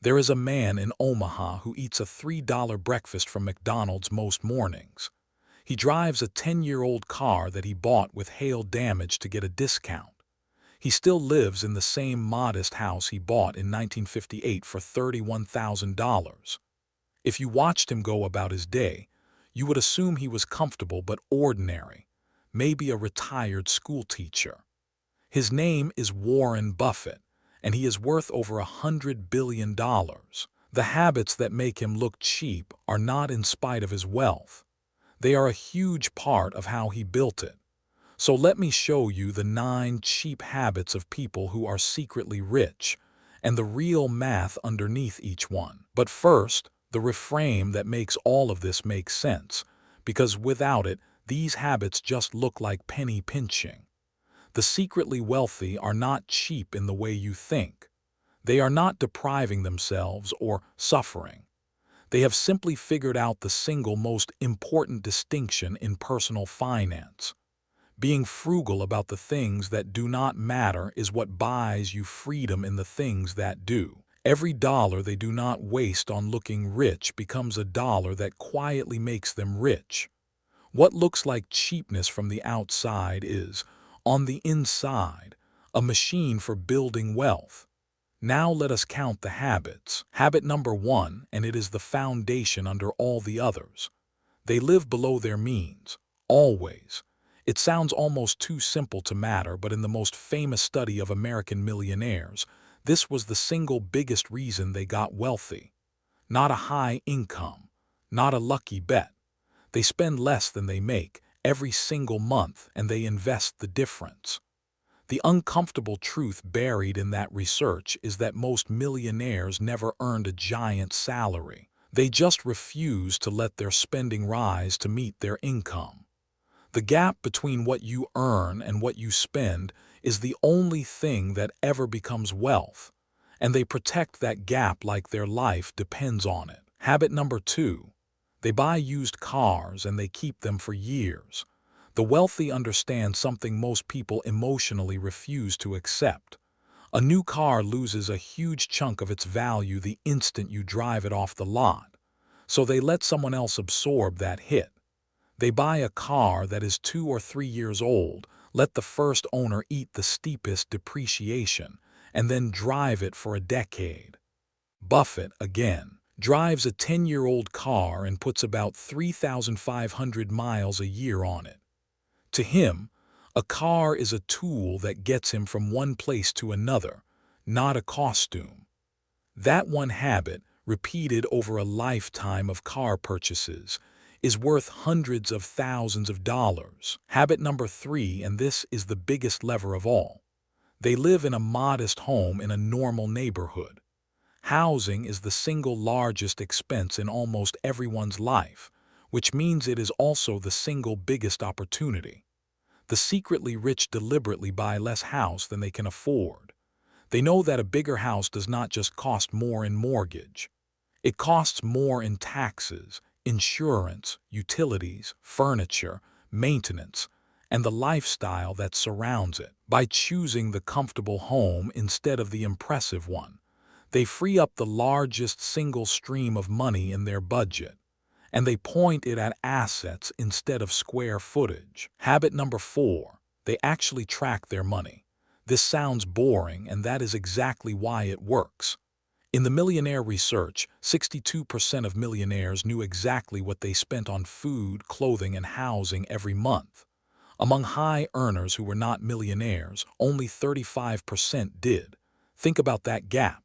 There is a man in Omaha who eats a $3 breakfast from McDonald's most mornings. He drives a 10-year-old car that he bought with hail damage to get a discount. He still lives in the same modest house he bought in 1958 for $31,000. If you watched him go about his day, you would assume he was comfortable but ordinary, maybe a retired schoolteacher. His name is Warren Buffett, and he is worth over $100 billion. The habits that make him look cheap are not in spite of his wealth. They are a huge part of how he built it. So let me show you the 9 cheap habits of people who are secretly rich, and the real math underneath each one. But first, the reframe that makes all of this make sense, because without it, these habits just look like penny pinching. The secretly wealthy are not cheap in the way you think. They are not depriving themselves or suffering. They have simply figured out the single most important distinction in personal finance. Being frugal about the things that do not matter is what buys you freedom in the things that do. Every dollar they do not waste on looking rich becomes a dollar that quietly makes them rich. What looks like cheapness from the outside is, on the inside, a machine for building wealth. Now let us count the habits. Habit number 1, and it is the foundation under all the others. They live below their means, always. It sounds almost too simple to matter, but in the most famous study of American millionaires, this was the single biggest reason they got wealthy. Not a high income, not a lucky bet. They spend less than they make every single month, and they invest the difference. The uncomfortable truth buried in that research is that most millionaires never earned a giant salary. They just refuse to let their spending rise to meet their income. The gap between what you earn and what you spend is the only thing that ever becomes wealth, and they protect that gap like their life depends on it. Habit number 2. They buy used cars and they keep them for years. The wealthy understand something most people emotionally refuse to accept. A new car loses a huge chunk of its value the instant you drive it off the lot, so they let someone else absorb that hit. They buy a car that is 2 or 3 years old, let the first owner eat the steepest depreciation, and then drive it for a decade. Buffett, again, drives a 10-year-old car and puts about 3,500 miles a year on it. To him, a car is a tool that gets him from one place to another, not a costume. That one habit, repeated over a lifetime of car purchases, is worth hundreds of thousands of dollars. Habit number 3, and this is the biggest lever of all. They live in a modest home in a normal neighborhood. Housing is the single largest expense in almost everyone's life, which means it is also the single biggest opportunity. The secretly rich deliberately buy less house than they can afford. They know that a bigger house does not just cost more in mortgage. It costs more in taxes, insurance, utilities, furniture, maintenance, and the lifestyle that surrounds it. By choosing the comfortable home instead of the impressive one, they free up the largest single stream of money in their budget, and they point it at assets instead of square footage. Habit number 4, they actually track their money. This sounds boring, and that is exactly why it works. In the millionaire research, 62% of millionaires knew exactly what they spent on food, clothing, and housing every month. Among high earners who were not millionaires, only 35% did. Think about that gap.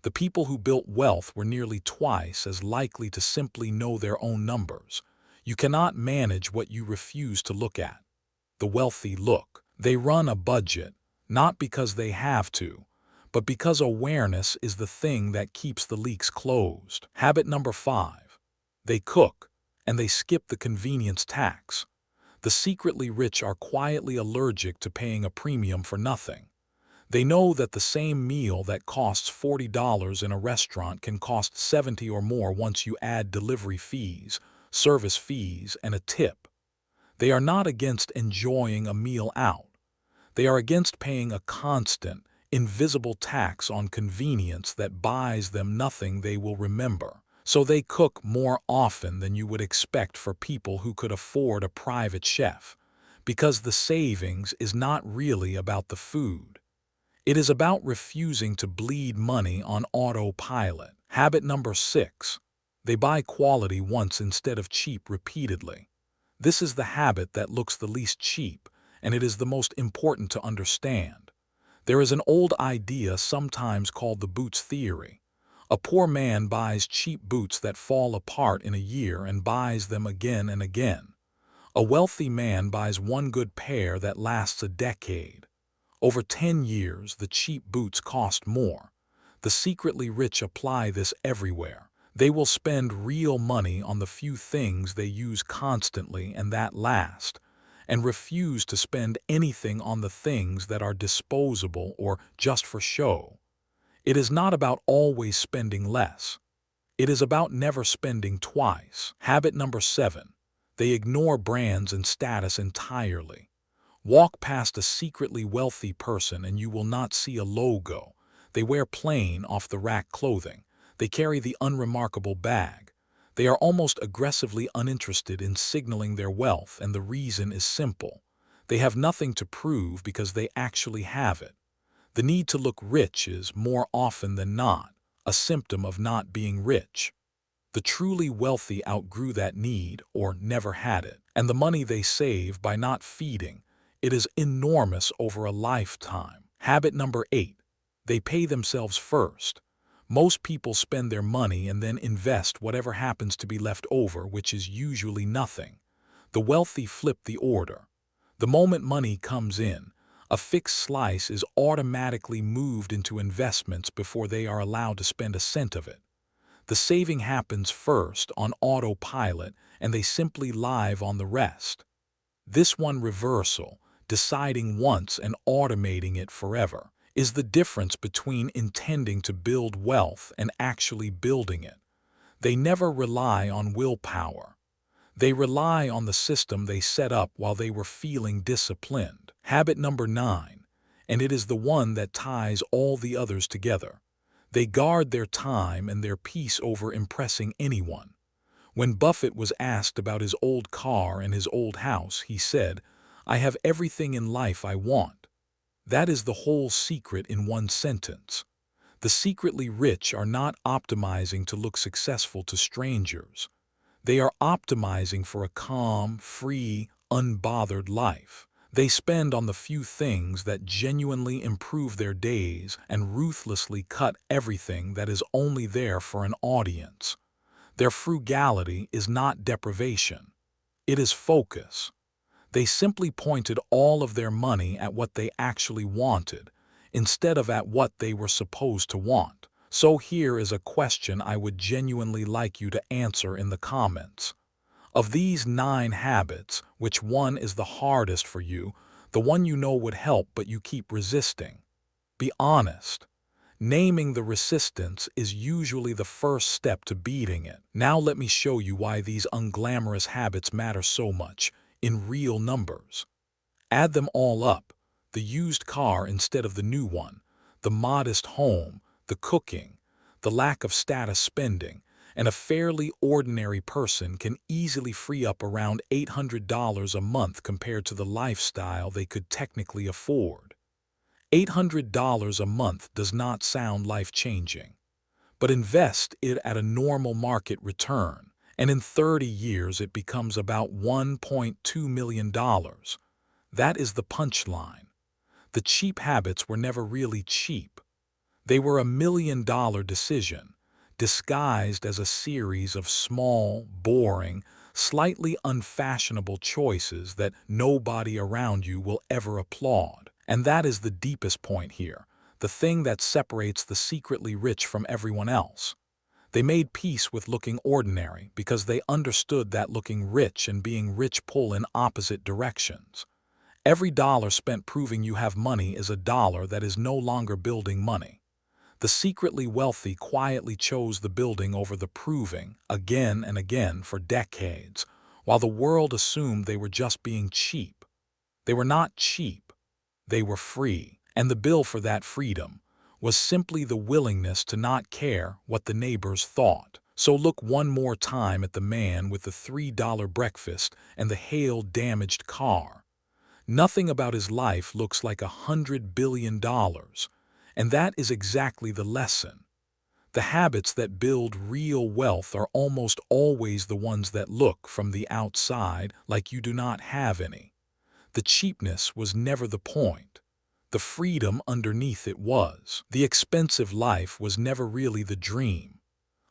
The people who built wealth were nearly twice as likely to simply know their own numbers. You cannot manage what you refuse to look at. The wealthy look. They run a budget, not because they have to, but because awareness is the thing that keeps the leaks closed. Habit number 5. They cook, and they skip the convenience tax. The secretly rich are quietly allergic to paying a premium for nothing. They know that the same meal that costs $40 in a restaurant can cost $70 or more once you add delivery fees, service fees, and a tip. They are not against enjoying a meal out. They are against paying a constant, invisible tax on convenience that buys them nothing they will remember. So they cook more often than you would expect for people who could afford a private chef, because the savings is not really about the food. It is about refusing to bleed money on autopilot. Habit number 6. They buy quality once instead of cheap repeatedly. This is the habit that looks the least cheap, and it is the most important to understand. There is an old idea sometimes called the boots theory. A poor man buys cheap boots that fall apart in a year and buys them again and again. A wealthy man buys one good pair that lasts a decade. Over 10 years, the cheap boots cost more. The secretly rich apply this everywhere. They will spend real money on the few things they use constantly and that last, and refuse to spend anything on the things that are disposable or just for show. It is not about always spending less. It is about never spending twice. Habit number 7. They ignore brands and status entirely. Walk past a secretly wealthy person and you will not see a logo. They wear plain, off-the-rack clothing. They carry the unremarkable bag. They are almost aggressively uninterested in signaling their wealth, and the reason is simple. They have nothing to prove because they actually have it. The need to look rich is, more often than not, a symptom of not being rich. The truly wealthy outgrew that need or never had it, and the money they save by not feeding it is enormous over a lifetime. Habit number 8. They pay themselves first. Most people spend their money and then invest whatever happens to be left over, which is usually nothing. The wealthy flip the order. The moment money comes in, a fixed slice is automatically moved into investments before they are allowed to spend a cent of it. The saving happens first on autopilot, and they simply live on the rest. This one reversal, deciding once and automating it forever, is the difference between intending to build wealth and actually building it. They never rely on willpower. They rely on the system they set up while they were feeling disciplined. Habit number 9, and it is the one that ties all the others together. They guard their time and their peace over impressing anyone. When Buffett was asked about his old car and his old house, he said, "I have everything in life I want." That is the whole secret in one sentence. The secretly rich are not optimizing to look successful to strangers. They are optimizing for a calm, free, unbothered life. They spend on the few things that genuinely improve their days and ruthlessly cut everything that is only there for an audience. Their frugality is not deprivation. It is focus. They simply pointed all of their money at what they actually wanted, instead of at what they were supposed to want. So here is a question I would genuinely like you to answer in the comments. Of these 9 habits, which one is the hardest for you, the one you know would help but you keep resisting? Be honest. Naming the resistance is usually the first step to beating it. Now let me show you why these unglamorous habits matter so much, in real numbers. Add them all up: the used car instead of the new one, the modest home, the cooking, the lack of status spending, and a fairly ordinary person can easily free up around $800 a month compared to the lifestyle they could technically afford. $800 a month does not sound life-changing, but invest it at a normal market return, and in 30 years it becomes about $1.2 million. That is the punchline. The cheap habits were never really cheap. They were a $1 million decision, disguised as a series of small, boring, slightly unfashionable choices that nobody around you will ever applaud. And that is the deepest point here, the thing that separates the secretly rich from everyone else. They made peace with looking ordinary because they understood that looking rich and being rich pull in opposite directions. Every dollar spent proving you have money is a dollar that is no longer building money. The secretly wealthy quietly chose the building over the proving, again and again for decades, while the world assumed they were just being cheap. They were not cheap. They were free. And the bill for that freedom was simply the willingness to not care what the neighbors thought. So look one more time at the man with the $3 breakfast and the hail-damaged car. Nothing about his life looks like $100 billion, and that is exactly the lesson. The habits that build real wealth are almost always the ones that look from the outside like you do not have any. The cheapness was never the point. The freedom underneath it was. The expensive life was never really the dream.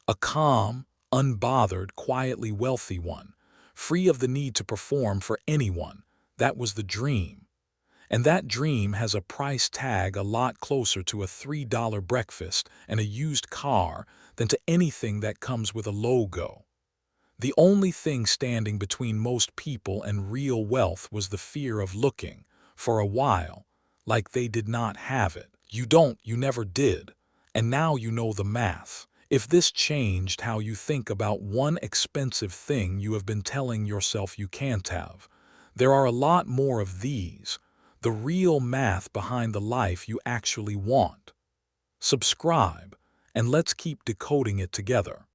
A calm, unbothered, quietly wealthy one, free of the need to perform for anyone, that was the dream. And that dream has a price tag a lot closer to a $3 breakfast and a used car than to anything that comes with a logo. The only thing standing between most people and real wealth was the fear of looking, for a while, like they did not have it. You never did. And now you know the math. If this changed how you think about one expensive thing you have been telling yourself you can't have, there are a lot more of these. The real math behind the life you actually want. Subscribe, and let's keep decoding it together.